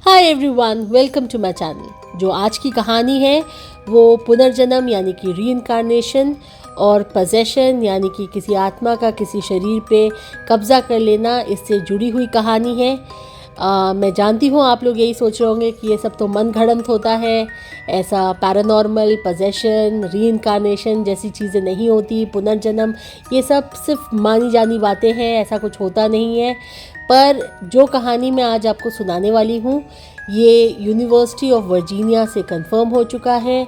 Hi everyone, welcome to my channel. जो आज की कहानी है वो पुनर्जन्म यानी कि रीइंकार्नेशन और पजेशन यानी कि किसी आत्मा का किसी शरीर पे कब्ज़ा कर लेना, इससे जुड़ी हुई कहानी है। मैं जानती हूँ आप लोग यही सोच रहे होंगे कि ये सब तो मन घड़ंत होता है, ऐसा पैरानॉर्मल, पजेशन, रीइंकार्नेशन जैसी चीज़ें नहीं होती। पुनर्जन्म ये सब सिर्फ मानी जानी बातें हैं, ऐसा कुछ होता नहीं है। पर जो कहानी मैं आज आपको सुनाने वाली हूँ ये यूनिवर्सिटी ऑफ वर्जीनिया से कंफर्म हो चुका है।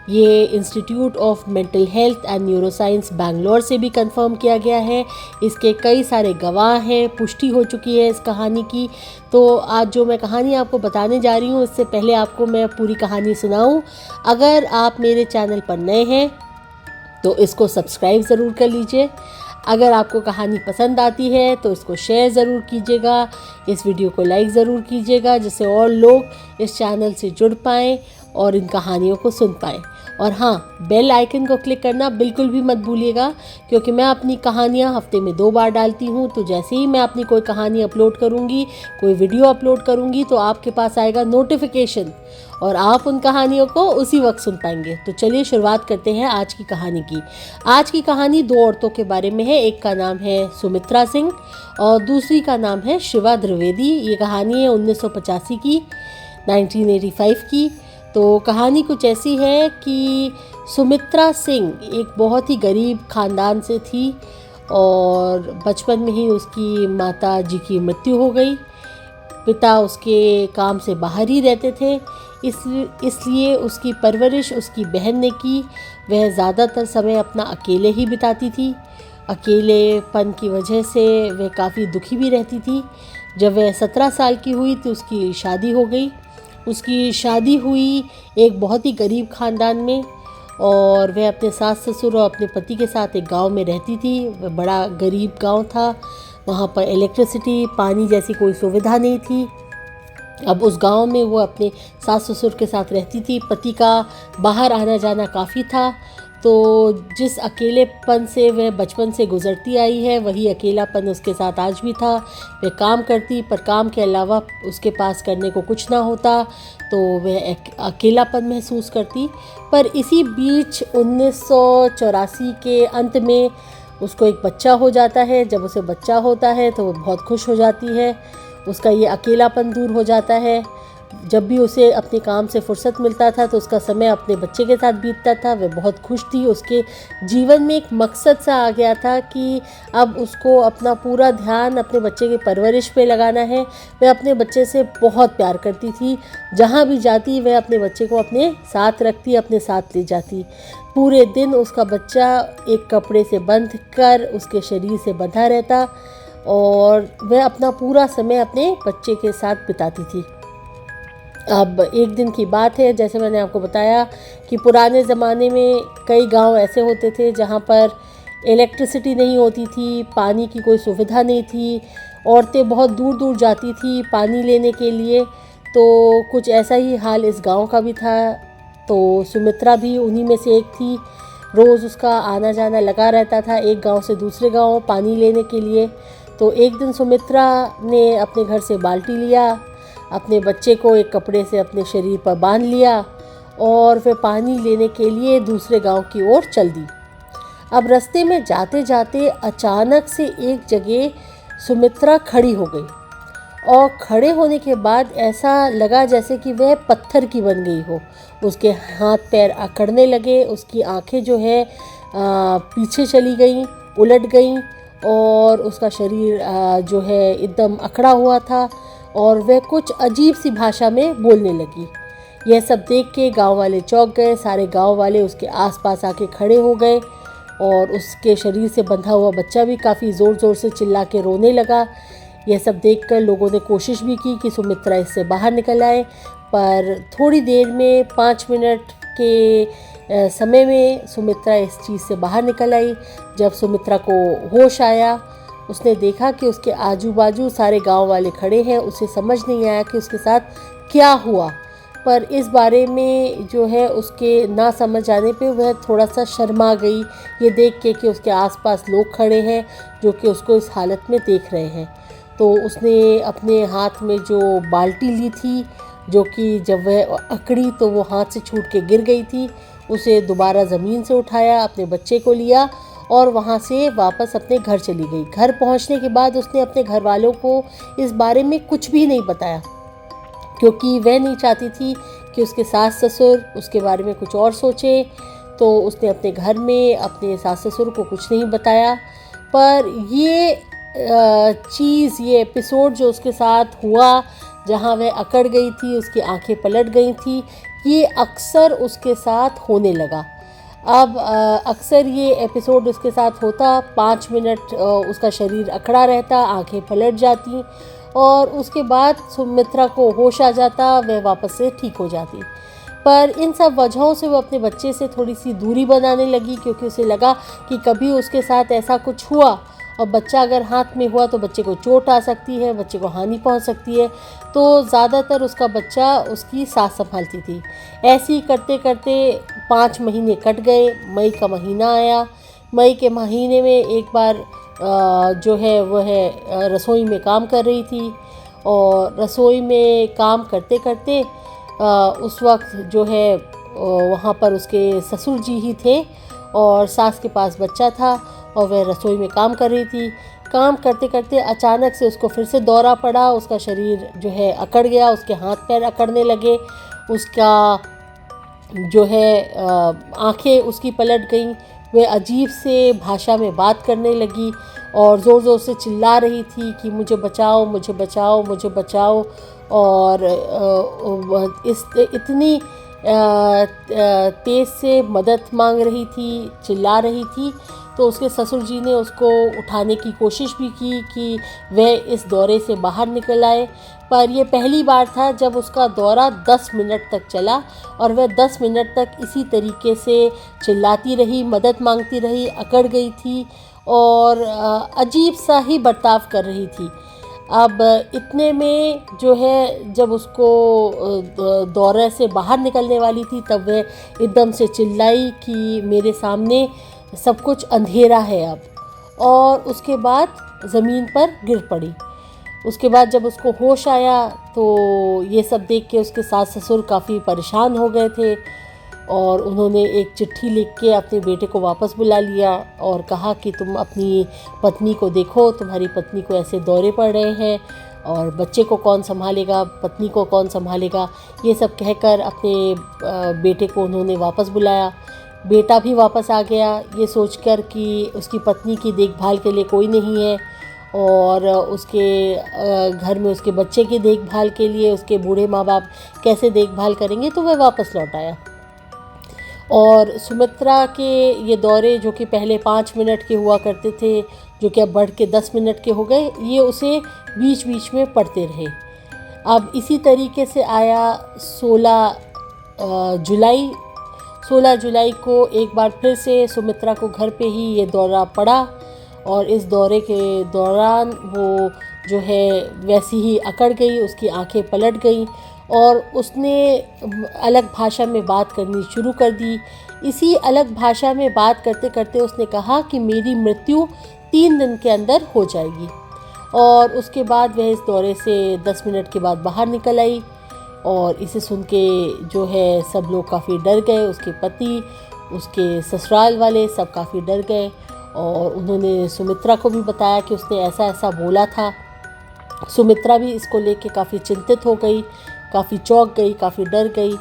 ये institute of mental health and neuroscience Bangalore से भी कंफर्म किया गया है। इसके कई सारे गवाह हैं, पुष्टि हो चुकी है इस कहानी की। तो आज जो मैं कहानी आपको बताने जा रही हूँ, इससे पहले आपको मैं पूरी कहानी सुनाऊँ। अगर आप मेरे चैनल पर नए हैं तो इसको सब्सक्राइब ज़रूर कर लीजिए। अगर आपको कहानी पसंद आती है तो इसको शेयर ज़रूर कीजिएगा, इस वीडियो को लाइक ज़रूर कीजिएगा, जिससे और लोग इस चैनल से जुड़ पाएँ और इन कहानियों को सुन पाएँ। और हाँ, बेल आइकन को क्लिक करना बिल्कुल भी मत भूलिएगा, क्योंकि मैं अपनी कहानियाँ हफ्ते में 2 बार डालती हूँ। तो जैसे ही मैं अपनी कोई कहानी अपलोड करूँगी, कोई वीडियो अपलोड करूँगी, तो आपके पास आएगा नोटिफिकेशन और आप उन कहानियों को उसी वक्त सुन पाएंगे। तो चलिए शुरुआत करते हैं आज की कहानी की। आज की कहानी 2 औरतों के बारे में है। एक का नाम है सुमित्रा सिंह और दूसरी का नाम है शिवा द्विवेदी। ये कहानी है 1985 की, 1985 की। तो कहानी कुछ ऐसी है कि सुमित्रा सिंह एक बहुत ही गरीब ख़ानदान से थी और बचपन में ही उसकी माता जी की मृत्यु हो गई। पिता उसके काम से बाहर ही रहते थे, इसलिए उसकी परवरिश उसकी बहन ने की। वह ज़्यादातर समय अपना अकेले ही बिताती थी। अकेलेपन की वजह से वह काफ़ी दुखी भी रहती थी। जब वह 17 साल की हुई तो उसकी शादी हो गई। उसकी शादी हुई एक बहुत ही गरीब ख़ानदान में और वह अपने सास ससुर और अपने पति के साथ एक गांव में रहती थी। वह बड़ा गरीब गांव था, वहाँ पर इलेक्ट्रिसिटी, पानी जैसी कोई सुविधा नहीं थी। अब उस गांव में वो अपने सास ससुर के साथ रहती थी। पति का बाहर आना जाना काफ़ी था, तो जिस अकेलेपन से वह बचपन से गुज़रती आई है वही अकेलापन उसके साथ आज भी था। वह काम करती, पर काम के अलावा उसके पास करने को कुछ ना होता, तो वह अकेलापन महसूस करती। पर इसी बीच 1984 के अंत में उसको एक बच्चा हो जाता है। जब उसे बच्चा होता है तो वो बहुत खुश हो जाती है, उसका ये अकेलापन दूर हो जाता है। जब भी उसे अपने काम से फुर्सत मिलता था तो उसका समय अपने बच्चे के साथ बीतता था। वह बहुत खुश थी। उसके जीवन में एक मकसद सा आ गया था कि अब उसको अपना पूरा ध्यान अपने बच्चे की परवरिश पे लगाना है। वह अपने बच्चे से बहुत प्यार करती थी। जहाँ भी जाती वह अपने बच्चे को अपने साथ रखती, अपने साथ ले जाती। पूरे दिन उसका बच्चा एक कपड़े से बंध कर उसके शरीर से बंधा रहता और वह अपना पूरा समय अपने बच्चे के साथ बिताती थी। अब एक दिन की बात है, जैसे मैंने आपको बताया कि पुराने ज़माने में कई गांव ऐसे होते थे जहां पर इलेक्ट्रिसिटी नहीं होती थी, पानी की कोई सुविधा नहीं थी। औरतें बहुत दूर दूर जाती थी पानी लेने के लिए। तो कुछ ऐसा ही हाल इस गांव का भी था। तो सुमित्रा भी उन्हीं में से एक थी। रोज़ उसका आना जाना लगा रहता था एक गांव से दूसरे गांव पानी लेने के लिए। तो एक दिन सुमित्रा ने अपने घर से बाल्टी लिया, अपने बच्चे को एक कपड़े से अपने शरीर पर बांध लिया और फिर पानी लेने के लिए दूसरे गांव की ओर चल दी। अब रास्ते में जाते जाते अचानक से एक जगह सुमित्रा खड़ी हो गई और खड़े होने के बाद ऐसा लगा जैसे कि वह पत्थर की बन गई हो। उसके हाथ पैर अकड़ने लगे, उसकी आंखें जो है पीछे चली गईं, उलट गईं और उसका शरीर जो है एकदम अकड़ा हुआ था और वह कुछ अजीब सी भाषा में बोलने लगी। यह सब देख के गांव वाले चौंक गए। सारे गांव वाले उसके आसपास आके खड़े हो गए और उसके शरीर से बंधा हुआ बच्चा भी काफ़ी ज़ोर ज़ोर से चिल्ला के रोने लगा। यह सब देखकर लोगों ने कोशिश भी की कि सुमित्रा इससे बाहर निकल आए, पर थोड़ी देर में 5 मिनट के समय में सुमित्रा इस चीज़ से बाहर निकल आई। जब सुमित्रा को होश आया, उसने देखा कि उसके आजू बाजू सारे गांव वाले खड़े हैं। उसे समझ नहीं आया कि उसके साथ क्या हुआ, पर इस बारे में जो है उसके ना समझ आने पे वह थोड़ा सा शर्मा गई ये देख के कि उसके आसपास लोग खड़े हैं जो कि उसको इस हालत में देख रहे हैं। तो उसने अपने हाथ में जो बाल्टी ली थी, जो कि जब वह अकड़ी तो वो हाथ से छूट के गिर गई थी, उसे दोबारा ज़मीन से उठाया, अपने बच्चे को लिया और वहाँ से वापस अपने घर चली गई। घर पहुँचने के बाद उसने अपने घर वालों को इस बारे में कुछ भी नहीं बताया, क्योंकि वह नहीं चाहती थी कि उसके सास ससुर उसके बारे में कुछ और सोचें। तो उसने अपने घर में अपने सास ससुर को कुछ नहीं बताया। पर ये चीज़, ये एपिसोड जो उसके साथ हुआ, जहाँ वह अकड़ गई थी, उसकी आंखें पलट गई थी, ये अक्सर उसके साथ होने लगा। अब अक्सर ये एपिसोड उसके साथ होता, 5 मिनट उसका शरीर अकड़ा रहता, आंखें पलट जाती और उसके बाद सुमित्रा को होश आ जाता, वह वापस से ठीक हो जाती। पर इन सब वजहों से वो अपने बच्चे से थोड़ी सी दूरी बनाने लगी, क्योंकि उसे लगा कि कभी उसके साथ ऐसा कुछ हुआ और बच्चा अगर हाथ में हुआ तो बच्चे को चोट आ सकती है, बच्चे को हानि पहुंच सकती है। तो ज़्यादातर उसका बच्चा उसकी सास संभालती थी। ऐसे ही करते करते 5 महीने कट गए। मई का महीना आया। मई के महीने में एक बार जो है वह रसोई में काम कर रही थी और रसोई में काम करते करते उस वक्त जो है वहाँ पर उसके ससुर जी ही थे और सास के पास बच्चा था और वह रसोई में काम कर रही थी। काम करते करते अचानक से उसको फिर से दौरा पड़ा, उसका शरीर जो है अकड़ गया, उसके हाथ पैर अकड़ने लगे, उसका जो है आंखें उसकी पलट गईं, वह अजीब से भाषा में बात करने लगी और ज़ोर ज़ोर से चिल्ला रही थी कि मुझे बचाओ, मुझे बचाओ, मुझे बचाओ। और इतनी तेज़ से मदद मांग रही थी, चिल्ला रही थी। तो उसके ससुर जी ने उसको उठाने की कोशिश भी की कि वह इस दौरे से बाहर निकल आए। पर यह पहली बार था जब उसका दौरा 10 मिनट तक चला और वह 10 मिनट तक इसी तरीके से चिल्लाती रही, मदद मांगती रही, अकड़ गई थी और अजीब सा ही बर्ताव कर रही थी। अब इतने में जो है जब उसको दौरे से बाहर निकलने वाली थी, तब वह एकदम से चिल्लाई कि मेरे सामने सब कुछ अंधेरा है अब, और उसके बाद ज़मीन पर गिर पड़ी। उसके बाद जब उसको होश आया तो ये सब देख के उसके सास ससुर काफ़ी परेशान हो गए थे और उन्होंने एक चिट्ठी लिख के अपने बेटे को वापस बुला लिया और कहा कि तुम अपनी पत्नी को देखो, तुम्हारी पत्नी को ऐसे दौरे पड़ रहे हैं और बच्चे को कौन संभालेगा, पत्नी को कौन संभालेगा। ये सब कहकर अपने बेटे को उन्होंने वापस बुलाया। बेटा भी वापस आ गया, ये सोचकर कि उसकी पत्नी की देखभाल के लिए कोई नहीं है और उसके घर में उसके बच्चे की देखभाल के लिए उसके बूढ़े माँ बाप कैसे देखभाल करेंगे। तो वह वापस लौट आया और सुमित्रा के ये दौरे, जो कि पहले 5 मिनट के हुआ करते थे, जो कि अब बढ़ के 10 मिनट के हो गए, ये उसे बीच बीच में पड़ते रहे। अब इसी तरीके से आया 16 जुलाई को एक बार फिर से सुमित्रा को घर पे ही ये दौरा पड़ा और इस दौरे के दौरान वो जो है वैसी ही अकड़ गई, उसकी आंखें पलट गईं और उसने अलग भाषा में बात करनी शुरू कर दी। इसी अलग भाषा में बात करते करते उसने कहा कि मेरी मृत्यु 3 दिन के अंदर हो जाएगी। और उसके बाद वह इस दौरे से 10 मिनट के बाद बाहर निकल आई और इसे सुन के जो है सब लोग काफ़ी डर गए। उसके पति, उसके ससुराल वाले सब काफ़ी डर गए और उन्होंने सुमित्रा को भी बताया कि उसने ऐसा ऐसा बोला था। सुमित्रा भी इसको लेके काफ़ी चिंतित हो गई, काफ़ी चौंक गई, काफ़ी डर गई।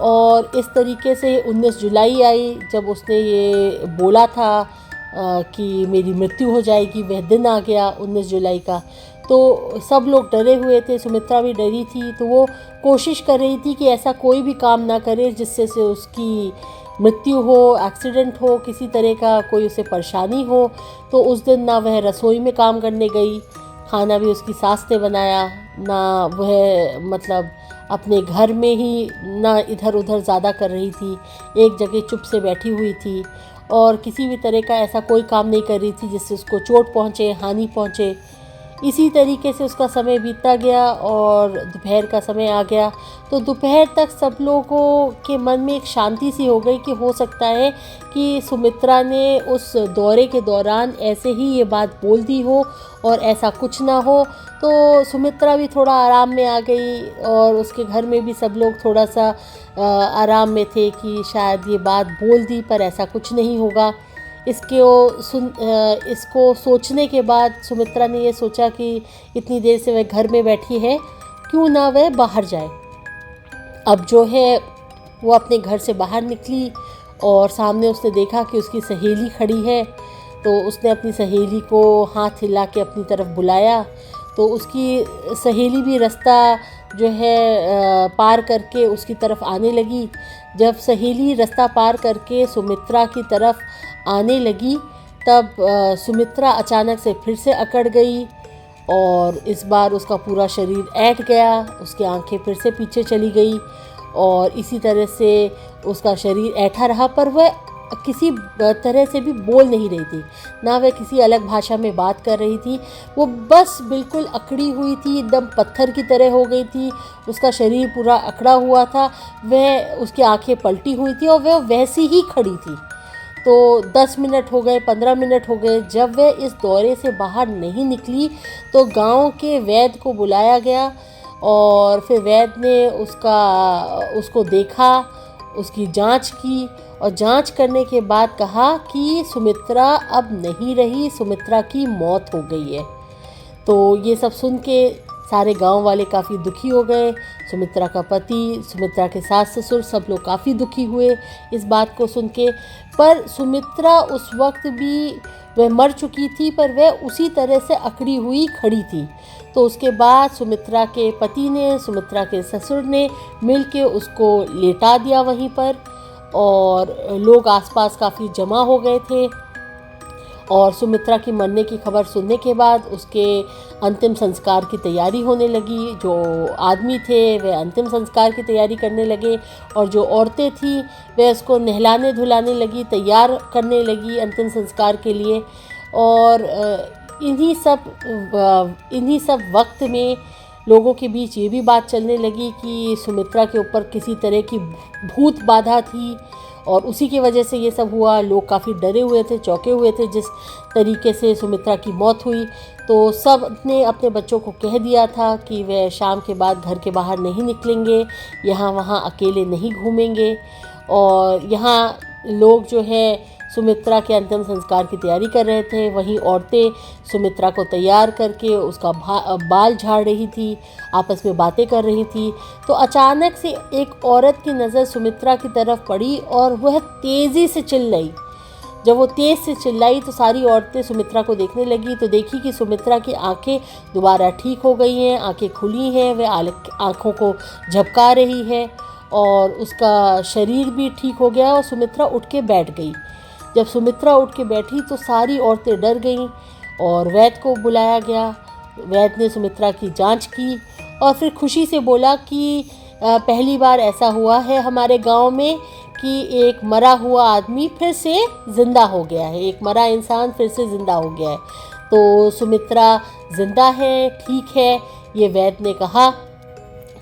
और इस तरीके से 19 जुलाई आई जब उसने ये बोला था कि मेरी मृत्यु हो जाएगी। वह दिन आ गया 19 जुलाई का। तो सब लोग डरे हुए थे, सुमित्रा भी डरी थी। तो वो कोशिश कर रही थी कि ऐसा कोई भी काम ना करे जिससे से उसकी मृत्यु हो, एक्सीडेंट हो, किसी तरह का कोई उसे परेशानी हो। तो उस दिन ना वह रसोई में काम करने गई, खाना भी उसकी सास ने बनाया, ना वह मतलब अपने घर में ही ना इधर उधर ज़्यादा कर रही थी, एक जगह चुप से बैठी हुई थी और किसी भी तरह का ऐसा कोई काम नहीं कर रही थी जिससे उसको चोट पहुँचे, हानि पहुँचे। इसी तरीके से उसका समय बीतता गया और दोपहर का समय आ गया। तो दोपहर तक सब लोगों के मन में एक शांति सी हो गई कि हो सकता है कि सुमित्रा ने उस दौरे के दौरान ऐसे ही ये बात बोल दी हो और ऐसा कुछ ना हो। तो सुमित्रा भी थोड़ा आराम में आ गई और उसके घर में भी सब लोग थोड़ा सा आराम में थे कि शायद ये बात बोल दी पर ऐसा कुछ नहीं होगा। इसको सोचने के बाद सुमित्रा ने ये सोचा कि इतनी देर से वह घर में बैठी है, क्यों ना वह बाहर जाए। अब जो है वो अपने घर से बाहर निकली और सामने उसने देखा कि उसकी सहेली खड़ी है। तो उसने अपनी सहेली को हाथ हिला के अपनी तरफ बुलाया। तो उसकी सहेली भी रास्ता जो है पार करके उसकी तरफ आने लगी। जब सहेली रास्ता पार करके सुमित्रा की तरफ आने लगी तब सुमित्रा अचानक से फिर से अकड़ गई और इस बार उसका पूरा शरीर ऐंठ गया, उसकी आंखें फिर से पीछे चली गई और इसी तरह से उसका शरीर ऐंठा रहा। पर वह किसी तरह से भी बोल नहीं रही थी, ना वह किसी अलग भाषा में बात कर रही थी। वो बस बिल्कुल अकड़ी हुई थी, एकदम पत्थर की तरह हो गई थी। उसका शरीर पूरा अकड़ा हुआ था, वह उसकी आंखें पलटी हुई थी और वह वैसी ही खड़ी थी। तो 10 मिनट हो गए, 15 मिनट हो गए, जब वह इस दौरे से बाहर नहीं निकली तो गांव के वैद्य को बुलाया गया और फिर वैद्य ने उसको देखा, उसकी जांच की और जांच करने के बाद कहा कि सुमित्रा अब नहीं रही, सुमित्रा की मौत हो गई है। तो ये सब सुन के सारे गांव वाले काफ़ी दुखी हो गए। सुमित्रा का पति, सुमित्रा के सास ससुर सब लोग काफ़ी दुखी हुए इस बात को सुन के। पर सुमित्रा उस वक्त भी वह मर चुकी थी पर वह उसी तरह से अकड़ी हुई खड़ी थी। तो उसके बाद सुमित्रा के पति ने, सुमित्रा के ससुर ने मिलके उसको लेटा दिया वहीं पर और लोग आसपास काफ़ी जमा हो गए थे। और सुमित्रा की मरने की खबर सुनने के बाद उसके अंतिम संस्कार की तैयारी होने लगी। जो आदमी थे वे अंतिम संस्कार की तैयारी करने लगे और जो औरतें थी वे उसको नहलाने धुलाने लगी, तैयार करने लगी अंतिम संस्कार के लिए। और इन्हीं सब वक्त में लोगों के बीच ये भी बात चलने लगी कि सुमित्रा के ऊपर किसी तरह की भूत बाधा थी और उसी की वजह से ये सब हुआ। लोग काफ़ी डरे हुए थे, चौंके हुए थे जिस तरीके से सुमित्रा की मौत हुई। तो सब ने अपने बच्चों को कह दिया था कि वे शाम के बाद घर के बाहर नहीं निकलेंगे, यहाँ वहाँ अकेले नहीं घूमेंगे। और यहाँ लोग जो है सुमित्रा के अंतिम संस्कार की तैयारी कर रहे थे, वहीं औरतें सुमित्रा को तैयार करके उसका बाल झाड़ रही थी, आपस में बातें कर रही थी। तो अचानक से एक औरत की नज़र सुमित्रा की तरफ पड़ी और वह तेज़ी से चिल्लाई। जब वो तेज़ से चिल्लाई तो सारी औरतें सुमित्रा को देखने लगी तो देखी कि सुमित्रा की आंखें दोबारा ठीक हो गई हैं, आंखें खुली हैं, वह आंखों को झपका रही है और उसका शरीर भी ठीक हो गया और सुमित्रा उठ के बैठ गई। जब सुमित्रा उठ के बैठी तो सारी औरतें डर गईं और वैद्य को बुलाया गया। वैद्य ने सुमित्रा की जांच की और फिर खुशी से बोला कि पहली बार ऐसा हुआ है हमारे गांव में कि एक मरा हुआ आदमी फिर से ज़िंदा हो गया है, एक मरा इंसान फिर से ज़िंदा हो गया है। तो सुमित्रा ज़िंदा है, ठीक है, ये वैद्य ने कहा।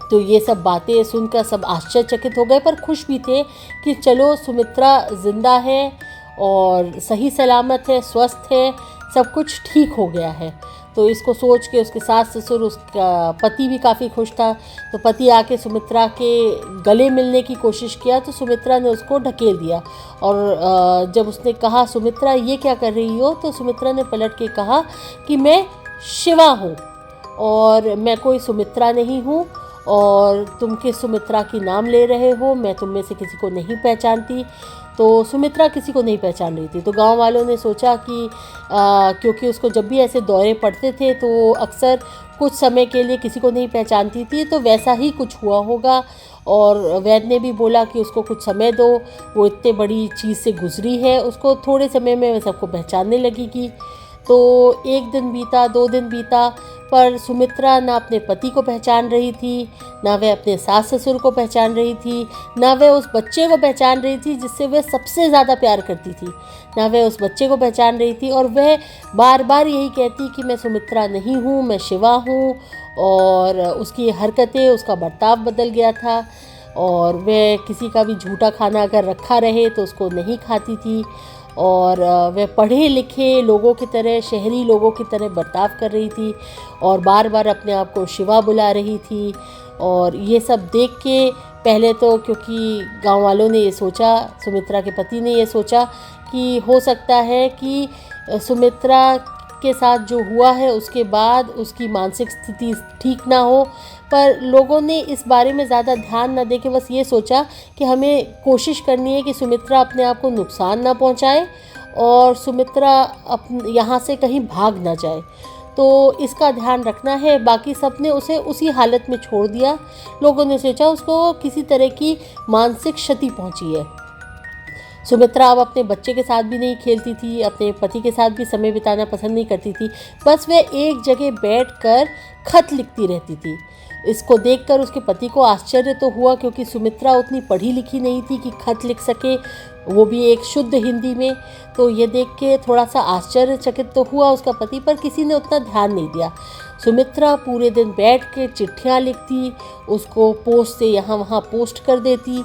तो ये सब बातें सुनकर सब आश्चर्यचकित हो गए पर खुश भी थे कि चलो सुमित्रा ज़िंदा है और सही सलामत है, स्वस्थ है, सब कुछ ठीक हो गया है। तो इसको सोच के उसके सास ससुर, उसका पति भी काफ़ी खुश था। तो पति आके सुमित्रा के गले मिलने की कोशिश किया तो सुमित्रा ने उसको ढकेल दिया और जब उसने कहा सुमित्रा ये क्या कर रही हो, तो सुमित्रा ने पलट के कहा कि मैं शिवा हूँ और मैं कोई सुमित्रा नहीं हूँ और तुम किस सुमित्रा की नाम ले रहे हो, मैं तुम में से किसी को नहीं पहचानती। तो सुमित्रा किसी को नहीं पहचान रही थी। तो गांव वालों ने सोचा कि क्योंकि उसको जब भी ऐसे दौरे पड़ते थे तो अक्सर कुछ समय के लिए किसी को नहीं पहचानती थी, तो वैसा ही कुछ हुआ होगा। और वैद्य ने भी बोला कि उसको कुछ समय दो, वो इतने बड़ी चीज़ से गुजरी है, उसको थोड़े समय में सबको पहचानने लगेगी। तो 1 दिन बीता, 2 दिन बीता, पर सुमित्रा ना अपने पति को पहचान रही थी, ना वह अपने सास ससुर को पहचान रही थी, ना वह उस बच्चे को पहचान रही थी जिससे वह सबसे ज़्यादा प्यार करती थी, ना वह उस बच्चे को पहचान रही थी। और वह बार बार यही कहती कि मैं सुमित्रा नहीं हूँ, मैं शिवा हूँ। और उसकी हरकतें, उसका बर्ताव बदल गया था और वह किसी का भी झूठा खाना अगर रखा रहे तो उसको नहीं खाती थी। और वह पढ़े लिखे लोगों की तरह, शहरी लोगों की तरह बर्ताव कर रही थी और बार बार अपने आप को शिवा बुला रही थी। और ये सब देख के पहले तो, क्योंकि गांव वालों ने ये सोचा, सुमित्रा के पति ने ये सोचा कि हो सकता है कि सुमित्रा के साथ जो हुआ है उसके बाद उसकी मानसिक स्थिति ठीक ना हो। पर लोगों ने इस बारे में ज़्यादा ध्यान न दे के बस ये सोचा कि हमें कोशिश करनी है कि सुमित्रा अपने आप को नुकसान ना पहुंचाए और सुमित्रा यहाँ से कहीं भाग ना जाए, तो इसका ध्यान रखना है। बाकी सब ने उसे उसी हालत में छोड़ दिया। लोगों ने सोचा उसको किसी तरह की मानसिक क्षति पहुंची है। सुमित्रा अब अपने बच्चे के साथ भी नहीं खेलती थी, अपने पति के साथ भी समय बिताना पसंद नहीं करती थी। बस वह एक जगह बैठकर खत लिखती रहती थी। इसको देखकर उसके पति को आश्चर्य तो हुआ, क्योंकि सुमित्रा उतनी पढ़ी लिखी नहीं थी कि खत लिख सके, वो भी एक शुद्ध हिंदी में। तो ये देख के थोड़ा सा आश्चर्यचकित तो हुआ उसका पति, पर किसी ने उतना ध्यान नहीं दिया। सुमित्रा पूरे दिन बैठ के चिट्ठियाँ लिखती, उसको पोस्ट से यहाँ वहाँ पोस्ट कर देती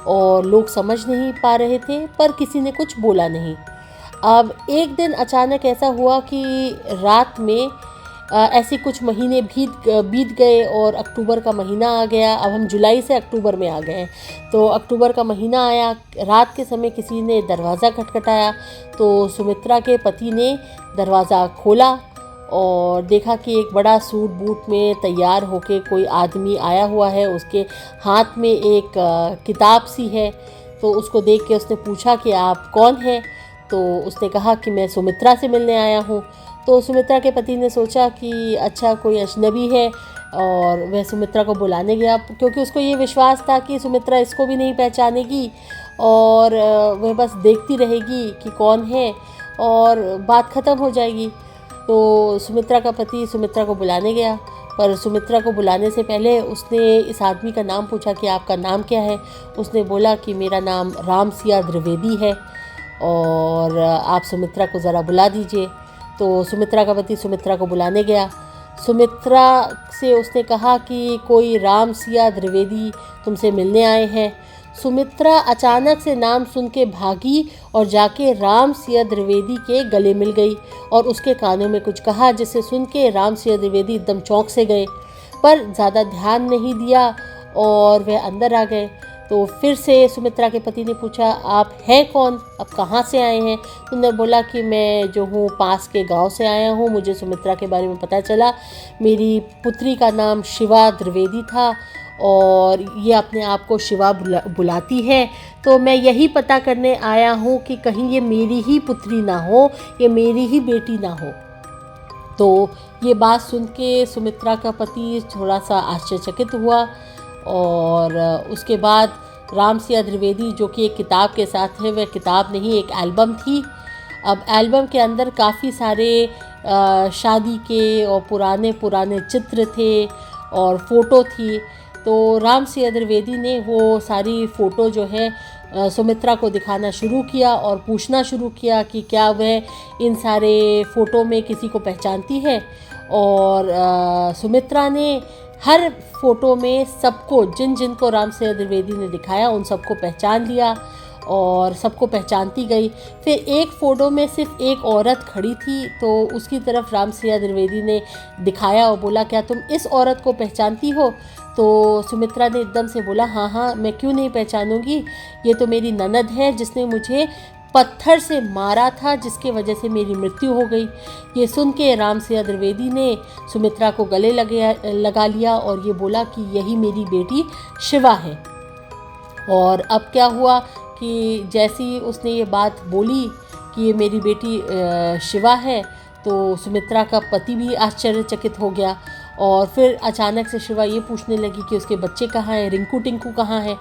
और लोग समझ नहीं पा रहे थे, पर किसी ने कुछ बोला नहीं। अब एक दिन अचानक ऐसा हुआ कि रात में ऐसे कुछ महीने बीत गए और अक्टूबर का महीना आ गया। अब हम जुलाई से अक्टूबर में आ गए हैं, तो अक्टूबर का महीना आया। रात के समय किसी ने दरवाज़ा खटखटाया, तो सुमित्रा के पति ने दरवाज़ा खोला और देखा कि एक बड़ा सूट बूट में तैयार होके कोई आदमी आया हुआ है। उसके हाथ में एक किताब सी है। तो उसको देख के उसने पूछा कि आप कौन हैं? तो उसने कहा कि मैं सुमित्रा से मिलने आया हूँ। तो सुमित्रा के पति ने सोचा कि अच्छा कोई अजनबी है, और वह सुमित्रा को बुलाने गया, क्योंकि उसको ये विश्वास था कि सुमित्रा इसको भी नहीं पहचानेगी और वह बस देखती रहेगी कि कौन है और बात ख़त्म हो जाएगी। तो सुमित्रा का पति सुमित्रा को बुलाने गया, पर सुमित्रा को बुलाने से पहले उसने इस आदमी का नाम पूछा कि आपका नाम क्या है। उसने बोला कि मेरा नाम रामसिया द्विवेदी है और आप सुमित्रा को ज़रा बुला दीजिए। तो सुमित्रा का पति सुमित्रा को बुलाने गया। सुमित्रा से उसने कहा कि कोई रामसिया द्विवेदी तुमसे मिलने आए हैं। सुमित्रा अचानक से नाम सुन के भागी और जाके रामसिया द्विवेदी के गले मिल गई और उसके कानों में कुछ कहा, जिसे सुन के रामसिया द्विवेदी एकदम चौंक से गए, पर ज़्यादा ध्यान नहीं दिया और वह अंदर आ गए। तो फिर से सुमित्रा के पति ने पूछा, आप हैं कौन, अब कहाँ से आए हैं? तो उन्होंने बोला कि मैं जो हूँ पास के गांव से आया हूँ, मुझे सुमित्रा के बारे में पता चला, मेरी पुत्री का नाम शिवा द्विवेदी था और ये अपने आप को शिवा बुलाती है, तो मैं यही पता करने आया हूँ कि कहीं ये मेरी ही पुत्री ना हो, ये मेरी ही बेटी ना हो। तो ये बात सुन के सुमित्रा का पति थोड़ा सा आश्चर्यचकित हुआ और उसके बाद रामसिया द्विवेदी, जो कि एक किताब के साथ है, वह किताब नहीं एक एल्बम थी। अब एल्बम के अंदर काफ़ी सारे शादी के और पुराने पुराने चित्र थे और फ़ोटो थी। तो रामसिया द्विवेदी ने वो सारी फ़ोटो जो है सुमित्रा को दिखाना शुरू किया और पूछना शुरू किया कि क्या वह इन सारे फ़ोटो में किसी को पहचानती है। और सुमित्रा ने हर फ़ोटो में सबको, जिन जिन को रामसिया द्विवेदी ने दिखाया उन सबको पहचान लिया और सबको पहचानती गई। फिर एक फ़ोटो में सिर्फ एक औरत खड़ी थी, तो उसकी तरफ रामसिया द्विवेदी ने दिखाया और बोला, क्या तुम इस औरत को पहचानती हो? तो सुमित्रा ने एकदम से बोला, हाँ हाँ, मैं क्यों नहीं पहचानूंगी, ये तो मेरी ननद है जिसने मुझे पत्थर से मारा था, जिसके वजह से मेरी मृत्यु हो गई। ये सुन के रामसिया द्विवेदी ने सुमित्रा को गले लगा लिया और ये बोला कि यही मेरी बेटी शिवा है। और अब क्या हुआ कि जैसी उसने ये बात बोली कि ये मेरी बेटी शिवा है, तो सुमित्रा का पति भी आश्चर्यचकित हो गया और फिर अचानक से शिवा ये पूछने लगी कि उसके बच्चे कहाँ हैं, रिंकू टिंकू कहाँ हैं।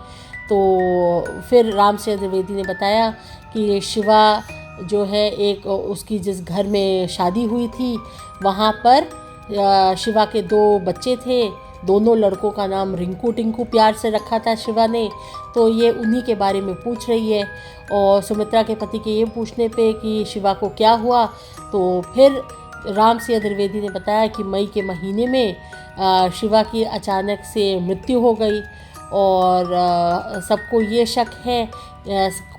तो फिर रामसिया द्विवेदी ने बताया कि शिवा जो है एक उसकी जिस घर में शादी हुई थी वहाँ पर शिवा के 2 बच्चे थे, दोनों लड़कों का नाम रिंकू टिंकू प्यार से रखा था शिवा ने। तो ये उन्हीं के बारे में पूछ रही है। और सुमित्रा के पति के ये पूछने पे कि शिवा को क्या हुआ, तो फिर राम सिंह द्विवेदी ने बताया कि मई के महीने में शिवा की अचानक से मृत्यु हो गई। और सबको ये शक है,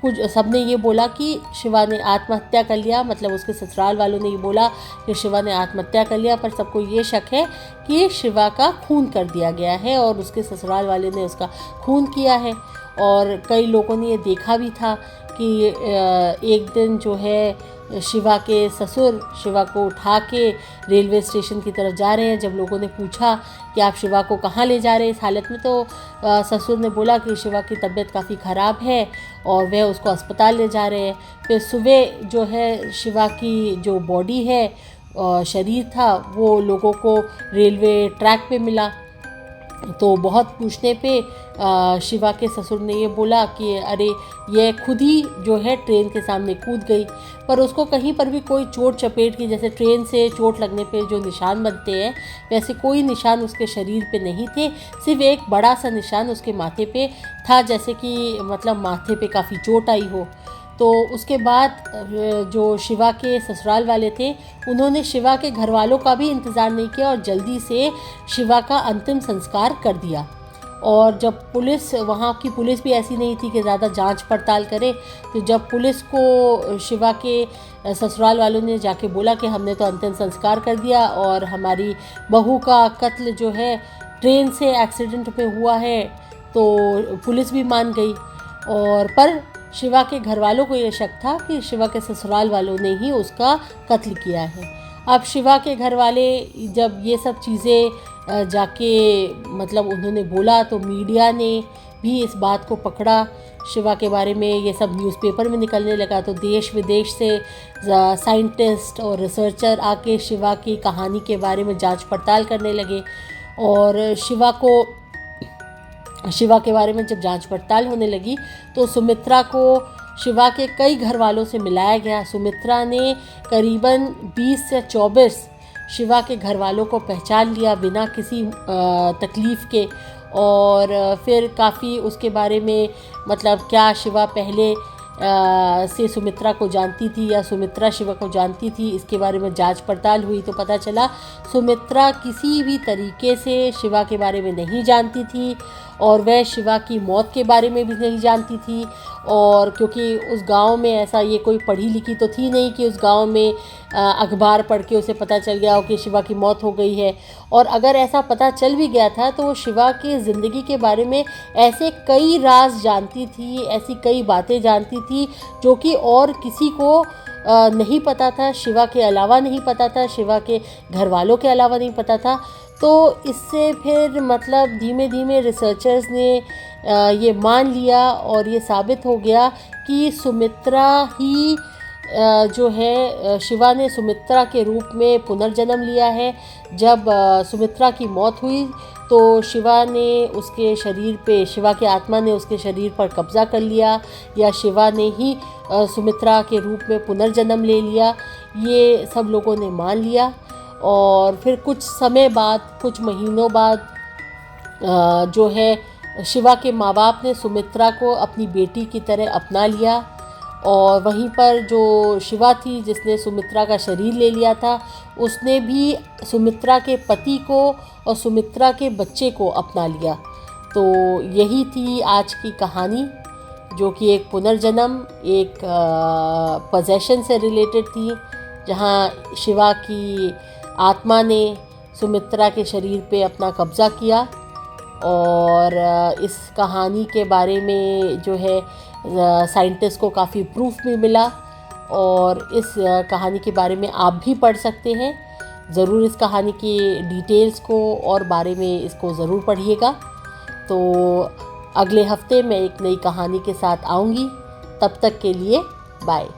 कुछ सबने ये बोला कि शिवा ने आत्महत्या कर लिया, मतलब उसके ससुराल वालों ने ये बोला कि शिवा ने आत्महत्या कर लिया, पर सबको ये शक है कि शिवा का खून कर दिया गया है और उसके ससुराल वाले ने उसका खून किया है। और कई लोगों ने ये देखा भी था कि एक दिन जो है शिवा के ससुर शिवा को उठा के रेलवे स्टेशन की तरफ जा रहे हैं। जब लोगों ने पूछा कि आप शिवा को कहाँ ले जा रहे हैं इस हालत में, तो ससुर ने बोला कि शिवा की तबीयत काफ़ी ख़राब है और वह उसको अस्पताल ले जा रहे हैं। फिर सुबह जो है शिवा की जो बॉडी है, शरीर था, वो लोगों को रेलवे ट्रैक पे मिला। तो बहुत पूछने पे शिवा के ससुर ने ये बोला कि अरे ये खुद ही जो है ट्रेन के सामने कूद गई, पर उसको कहीं पर भी कोई चोट चपेट की, जैसे ट्रेन से चोट लगने पे जो निशान बनते हैं वैसे कोई निशान उसके शरीर पे नहीं थे। सिर्फ एक बड़ा सा निशान उसके माथे पे था, जैसे कि मतलब माथे पे काफ़ी चोट आई हो। तो उसके बाद जो शिवा के ससुराल वाले थे उन्होंने शिवा के घर वालों का भी इंतज़ार नहीं किया और जल्दी से शिवा का अंतिम संस्कार कर दिया। और जब पुलिस, वहाँ की पुलिस भी ऐसी नहीं थी कि ज़्यादा जांच पड़ताल करे, तो जब पुलिस को शिवा के ससुराल वालों ने जाके बोला कि हमने तो अंतिम संस्कार कर दिया और हमारी बहू का कत्ल जो है ट्रेन से एक्सीडेंट में हुआ है, तो पुलिस भी मान गई। और पर शिवा के घर वालों को ये शक था कि शिवा के ससुराल वालों ने ही उसका कत्ल किया है। अब शिवा के घर वाले जब ये सब चीज़ें जाके मतलब उन्होंने बोला, तो मीडिया ने भी इस बात को पकड़ा। शिवा के बारे में ये सब न्यूज़पेपर में निकलने लगा, तो देश विदेश से साइंटिस्ट और रिसर्चर आके शिवा की कहानी के बारे में जांच पड़ताल करने लगे। और शिवा के बारे में जब जांच पड़ताल होने लगी तो सुमित्रा को शिवा के कई घर वालों से मिलाया गया। सुमित्रा ने करीबन 20 से 24 शिवा के घर वालों को पहचान लिया बिना किसी तकलीफ़ के। और फिर काफ़ी उसके बारे में, मतलब क्या शिवा पहले से सुमित्रा को जानती थी या सुमित्रा शिवा को जानती थी, इसके बारे में जांच पड़ताल हुई तो पता चला सुमित्रा किसी भी तरीके से शिवा के बारे में नहीं जानती थी और वह शिवा की मौत के बारे में भी नहीं जानती थी। और क्योंकि उस गांव में ऐसा ये कोई पढ़ी लिखी तो थी नहीं कि उस गांव में अखबार पढ़ के उसे पता चल गया हो कि शिवा की मौत हो गई है। और अगर ऐसा पता चल भी गया था तो वो शिवा की ज़िंदगी के बारे में ऐसे कई राज जानती थी, ऐसी कई बातें जानती थी जो कि और किसी को नहीं पता था, शिवा के अलावा नहीं पता था, शिवा के घर वालों के अलावा नहीं पता था। तो इससे फिर मतलब धीमे धीमे रिसर्चर्स ने ये मान लिया और ये साबित हो गया कि सुमित्रा ही जो है, शिवा ने सुमित्रा के रूप में पुनर्जन्म लिया है। जब सुमित्रा की मौत हुई तो शिवा ने उसके शरीर पे, शिवा की आत्मा ने उसके शरीर पर कब्ज़ा कर लिया या शिवा ने ही सुमित्रा के रूप में पुनर्जन्म ले लिया, ये सब लोगों ने मान लिया। और फिर कुछ समय बाद, कुछ महीनों बाद जो है शिवा के माँ बाप ने सुमित्रा को अपनी बेटी की तरह अपना लिया। और वहीं पर जो शिवा थी जिसने सुमित्रा का शरीर ले लिया था, उसने भी सुमित्रा के पति को और सुमित्रा के बच्चे को अपना लिया। तो यही थी आज की कहानी, जो कि एक पुनर्जन्म, एक पोजेशन से रिलेटेड थी, जहाँ शिवा की आत्मा ने सुमित्रा के शरीर पे अपना कब्ज़ा किया। और इस कहानी के बारे में जो है साइंटिस्ट को काफ़ी प्रूफ भी मिला। और इस कहानी के बारे में आप भी पढ़ सकते हैं। ज़रूर इस कहानी की डिटेल्स को और बारे में इसको ज़रूर पढ़िएगा। तो अगले हफ्ते मैं एक नई कहानी के साथ आऊँगी। तब तक के लिए बाय।